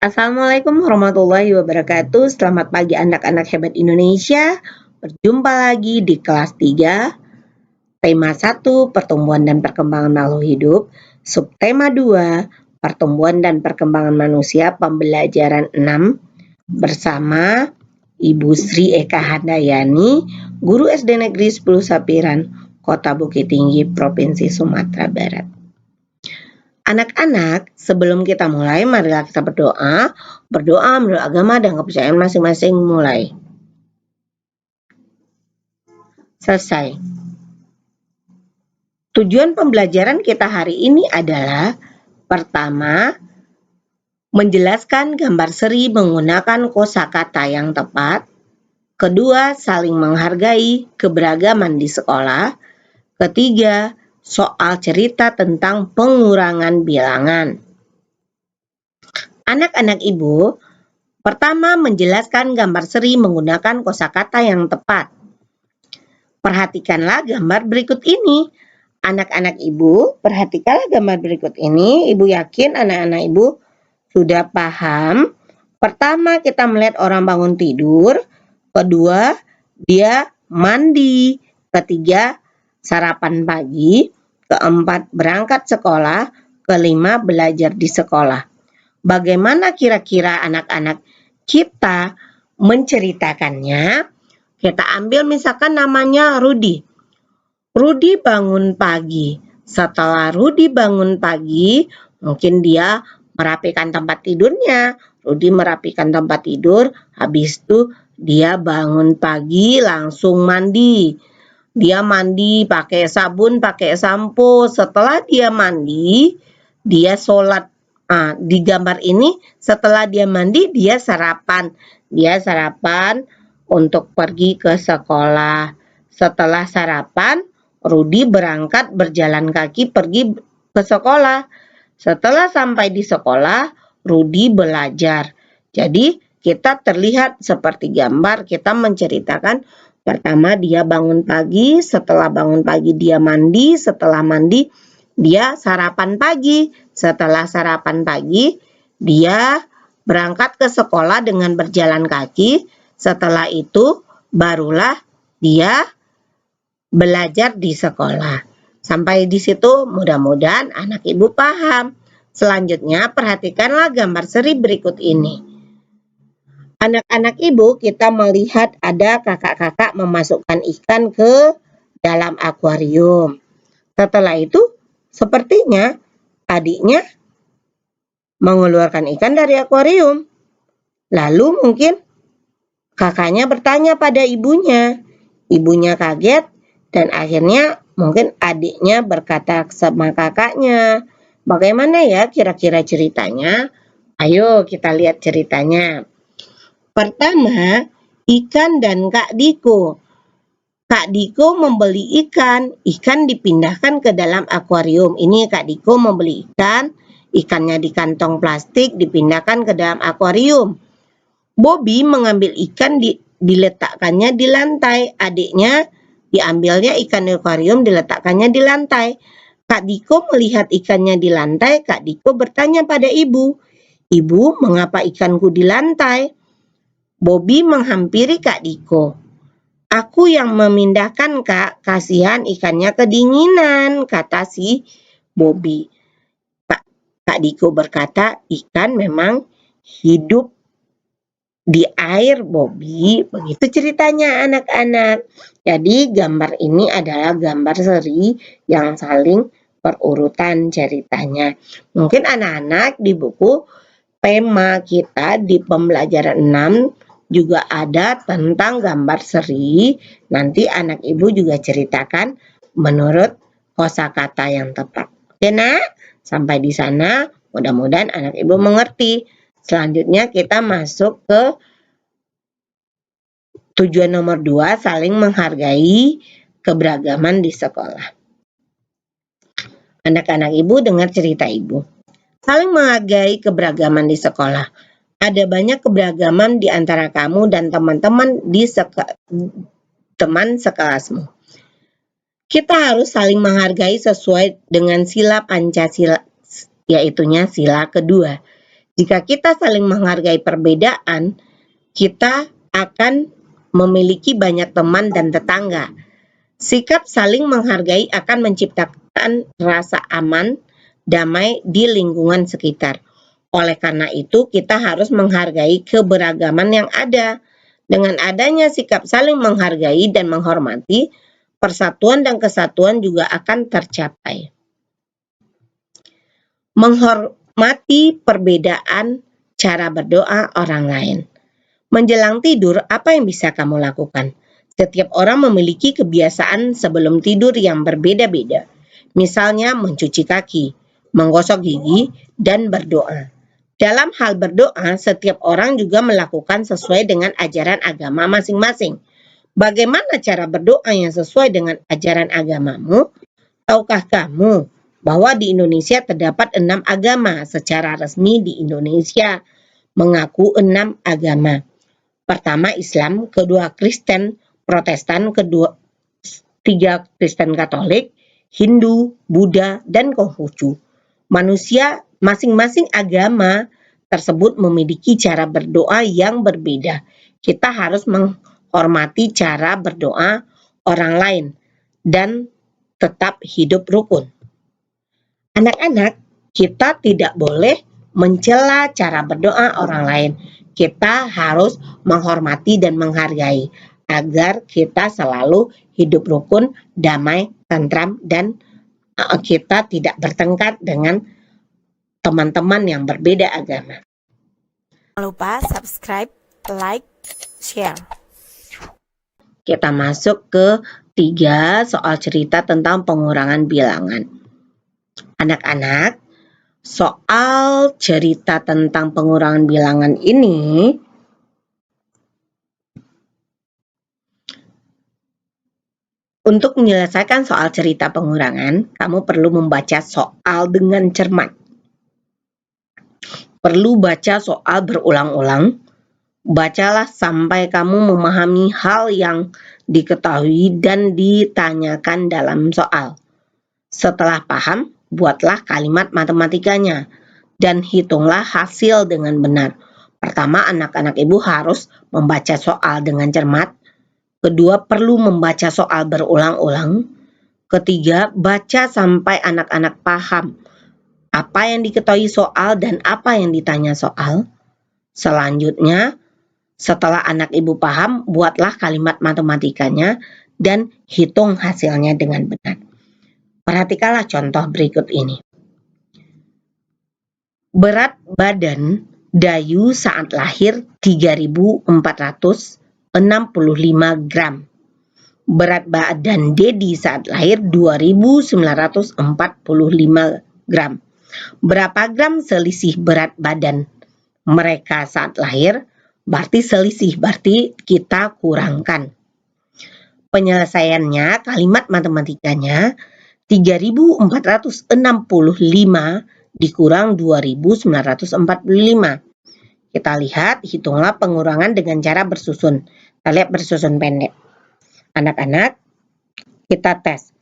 Assalamualaikum warahmatullahi wabarakatuh. Selamat pagi anak-anak hebat Indonesia. Berjumpa lagi di kelas 3, tema 1, pertumbuhan dan perkembangan makhluk hidup, subtema 2, pertumbuhan dan perkembangan manusia, pembelajaran 6, bersama Ibu Sri Eka Handayani, Guru SD Negeri 10 Sapiran, Kota Bukit Tinggi, Provinsi Sumatera Barat. Anak-anak, sebelum kita mulai, marilah kita berdoa. Berdoa menurut agama dan kepercayaan masing-masing. Mulai. Selesai. Tujuan pembelajaran kita hari ini adalah pertama, menjelaskan gambar seri menggunakan kosakata yang tepat. Kedua, saling menghargai keberagaman di sekolah. Ketiga, soal cerita tentang pengurangan bilangan. Anak-anak Ibu, pertama menjelaskan gambar seri menggunakan kosakata yang tepat. Perhatikanlah gambar berikut ini. Anak-anak Ibu, perhatikanlah gambar berikut ini. Ibu yakin anak-anak Ibu sudah paham. Pertama, kita melihat orang bangun tidur. Kedua, dia mandi. Ketiga, sarapan pagi. Keempat, berangkat sekolah. Kelima, belajar di sekolah. Bagaimana kira-kira anak-anak kita menceritakannya? Kita ambil misalkan namanya Rudi. Rudi bangun pagi. Setelah Rudi bangun pagi, mungkin dia merapikan tempat tidurnya. Rudi merapikan tempat tidur, habis itu dia bangun pagi langsung mandi. Dia mandi pakai sabun, pakai sampo. Setelah dia mandi, dia sholat. Di gambar ini setelah dia mandi, dia sarapan. Dia sarapan untuk pergi ke sekolah. Setelah sarapan, Rudi berangkat berjalan kaki pergi ke sekolah. Setelah sampai di sekolah, Rudi belajar. Jadi kita terlihat seperti gambar, kita menceritakan pertama dia bangun pagi, setelah bangun pagi dia mandi, setelah mandi dia sarapan pagi. Setelah sarapan pagi, dia berangkat ke sekolah dengan berjalan kaki. Setelah itu, barulah dia belajar di sekolah. Sampai di situ mudah-mudahan anak Ibu paham. Selanjutnya, perhatikanlah gambar seri berikut ini. Anak-anak Ibu, kita melihat ada kakak-kakak memasukkan ikan ke dalam akuarium. Setelah itu, sepertinya adiknya mengeluarkan ikan dari akuarium. Lalu mungkin kakaknya bertanya pada ibunya. Ibunya kaget dan akhirnya mungkin adiknya berkata sama kakaknya. Bagaimana ya kira-kira ceritanya? Ayo kita lihat ceritanya. Pertama, ikan dan Kak Diko. Kak Diko membeli ikan dipindahkan ke dalam akuarium. Ini Kak Diko membeli ikannya di kantong plastik dipindahkan ke dalam akuarium. Bobby mengambil ikan diletakkannya di lantai. Adiknya diambilnya ikan di akuarium diletakkannya di lantai. Kak Diko melihat ikannya di lantai. Kak Diko bertanya pada ibu, "Ibu, mengapa ikanku di lantai?" Bobby menghampiri Kak Diko. "Aku yang memindahkan, Kak. Kasihan ikannya kedinginan," kata si Bobby. Kak Diko berkata, "Ikan memang hidup di air, Bobby." Begitu ceritanya anak-anak. Jadi gambar ini adalah gambar seri yang saling berurutan ceritanya. Mungkin anak-anak di buku tema kita di pembelajaran 6 juga ada tentang gambar seri. Nanti anak Ibu juga ceritakan menurut kosakata yang tepat. Oke, Nak? Sampai di sana mudah-mudahan anak Ibu mengerti. Selanjutnya kita masuk ke tujuan nomor 2, saling menghargai keberagaman di sekolah. Anak-anak Ibu dengar cerita Ibu. Saling menghargai keberagaman di sekolah. Ada banyak keberagaman di antara kamu dan teman-teman di teman sekelasmu. Kita harus saling menghargai sesuai dengan sila Pancasila, yaitunya sila kedua. Jika kita saling menghargai perbedaan, kita akan memiliki banyak teman dan tetangga. Sikap saling menghargai akan menciptakan rasa aman, damai di lingkungan sekitar. Oleh karena itu, kita harus menghargai keberagaman yang ada. Dengan adanya sikap saling menghargai dan menghormati, persatuan dan kesatuan juga akan tercapai. Menghormati perbedaan cara berdoa orang lain. Menjelang tidur, apa yang bisa kamu lakukan? Setiap orang memiliki kebiasaan sebelum tidur yang berbeda-beda. Misalnya mencuci kaki, menggosok gigi, dan berdoa. Dalam hal berdoa, setiap orang juga melakukan sesuai dengan ajaran agama masing-masing. Bagaimana cara berdoa yang sesuai dengan ajaran agamamu? Tahukah kamu bahwa di Indonesia terdapat 6 agama? Secara resmi di Indonesia mengaku 6 agama. Pertama Islam, kedua Kristen, Protestan, ketiga Kristen Katolik, Hindu, Buddha, dan Konghucu. Manusia masing-masing agama tersebut memiliki cara berdoa yang berbeda. Kita harus menghormati cara berdoa orang lain dan tetap hidup rukun. Anak-anak, kita tidak boleh mencela cara berdoa orang lain. Kita harus menghormati dan menghargai agar kita selalu hidup rukun, damai, tentram, dan kita tidak bertengkar dengan teman-teman yang berbeda agama. Jangan lupa subscribe, like, share. Kita masuk ke 3 soal cerita tentang pengurangan bilangan. Anak-anak, soal cerita tentang pengurangan bilangan ini untuk menyelesaikan soal cerita pengurangan, kamu perlu membaca soal dengan cermat. Perlu baca soal berulang-ulang. Bacalah sampai kamu memahami hal yang diketahui dan ditanyakan dalam soal. Setelah paham, buatlah kalimat matematikanya dan hitunglah hasil dengan benar. Pertama, anak-anak ibu harus membaca soal dengan cermat. Kedua, perlu membaca soal berulang-ulang. Ketiga, baca sampai anak-anak paham apa yang diketahui soal dan apa yang ditanya soal. Selanjutnya, setelah anak ibu paham, buatlah kalimat matematikanya dan hitung hasilnya dengan benar. Perhatikanlah contoh berikut ini. Berat badan Dayu saat lahir 3.465 gram. Berat badan Dedi saat lahir 2.945 gram. Berapa gram selisih berat badan mereka saat lahir? Berarti selisih, berarti kita kurangkan. Penyelesaiannya, kalimat matematikanya 3.465 dikurang 2.945. Kita lihat, hitunglah pengurangan dengan cara bersusun. Kita lihat bersusun pendek. Anak-anak, kita tes.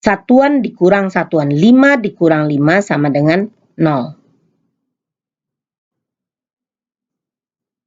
Satuan dikurang satuan, 5 dikurang 5 sama dengan 0.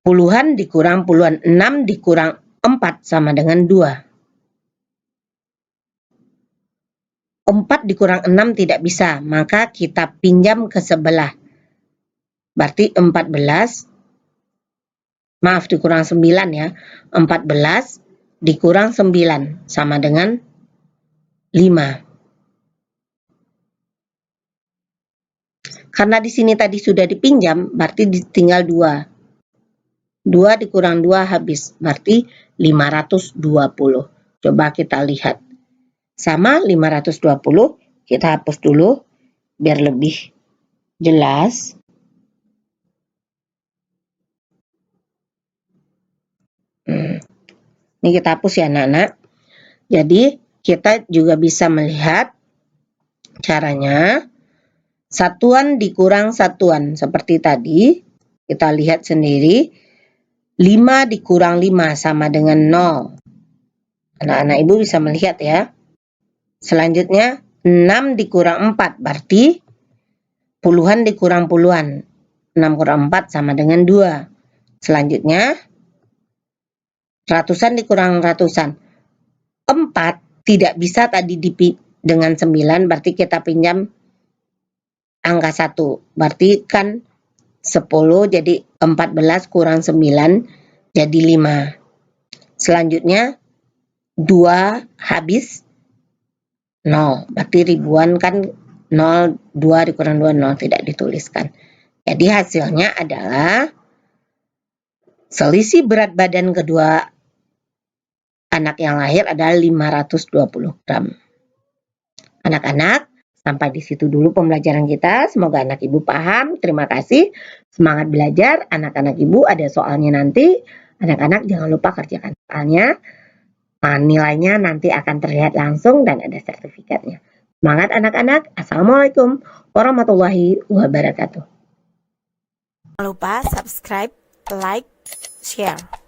Puluhan dikurang puluhan, 6 dikurang 4 sama dengan 2. 4 dikurang 6 tidak bisa, maka kita pinjam ke sebelah. Berarti 14, maaf dikurang 9 ya. 14 dikurang 9 sama dengan 5. Karena di sini tadi sudah dipinjam, berarti tinggal 2. 2 dikurang 2 habis, berarti 520. Coba kita lihat. Sama 520, kita hapus dulu biar lebih jelas. Ini kita hapus ya anak-anak. Jadi kita juga bisa melihat caranya. Satuan dikurang satuan seperti tadi. Kita lihat sendiri. 5 dikurang 5 sama dengan 0. Anak-anak ibu bisa melihat ya. Selanjutnya 6 dikurang 4 berarti puluhan dikurang puluhan. 6 kurang 4 sama dengan 2. Selanjutnya, ratusan dikurang ratusan. 4 tidak bisa tadi dengan 9, berarti kita pinjam angka 1. Berarti kan 10, jadi 14 kurang 9, jadi 5. Selanjutnya, 2 habis 0. Berarti ribuan kan 0, 2 dikurang 2, 0, tidak dituliskan. Jadi hasilnya adalah selisih berat badan kedua anak yang lahir adalah 520 gram. Anak-anak, sampai di situ dulu pembelajaran kita. Semoga anak ibu paham. Terima kasih. Semangat belajar. Anak-anak ibu ada soalnya nanti. Anak-anak jangan lupa kerjakan soalnya. Nilainya nanti akan terlihat langsung dan ada sertifikatnya. Semangat anak-anak. Assalamualaikum warahmatullahi wabarakatuh. Jangan lupa subscribe, like, share.